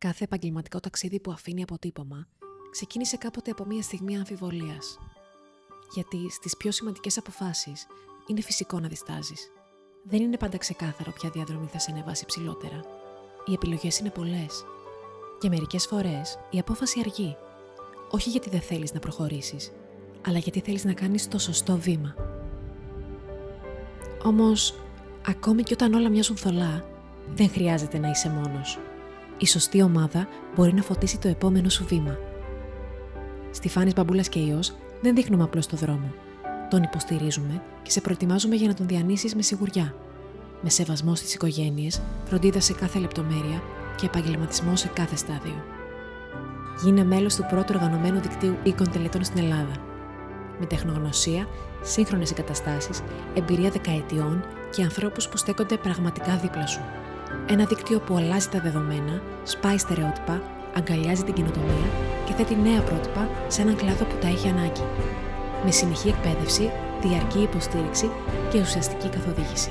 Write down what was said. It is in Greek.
Κάθε επαγγελματικό ταξίδι που αφήνει αποτύπωμα ξεκίνησε κάποτε από μια στιγμή αμφιβολίας. Γιατί στις πιο σημαντικές αποφάσεις είναι φυσικό να διστάζεις. Δεν είναι πάντα ξεκάθαρο ποια διαδρομή θα σε ανεβάσει ψηλότερα. Οι επιλογές είναι πολλές. Και μερικές φορές η απόφαση αργεί. Όχι γιατί δεν θέλεις να προχωρήσεις, αλλά γιατί θέλεις να κάνεις το σωστό βήμα. Όμως, ακόμη και όταν όλα μοιάζουν θολά, δεν χρειάζεται να είσαι μόνος. Η σωστή ομάδα μπορεί να φωτίσει το επόμενο σου βήμα. Στη Φάνης Μπαμπούλας και Υιός δεν δείχνουμε απλώς το δρόμο. Τον υποστηρίζουμε και σε προετοιμάζουμε για να τον διανύσεις με σιγουριά. Με σεβασμό στις οικογένειες, φροντίδα σε κάθε λεπτομέρεια και επαγγελματισμό σε κάθε στάδιο. Γίνε μέλος του πρώτου οργανωμένου δικτύου οίκων τελετών στην Ελλάδα. Με τεχνογνωσία, σύγχρονες εγκαταστάσεις, εμπειρία δεκαετιών και ανθρώπους που στέκονται πραγματικά δίπλα σου. Ένα δίκτυο που αλλάζει τα δεδομένα, σπάει στερεότυπα, αγκαλιάζει την καινοτομία και θέτει νέα πρότυπα σε έναν κλάδο που τα έχει ανάγκη. Με συνεχή εκπαίδευση, διαρκή υποστήριξη και ουσιαστική καθοδήγηση.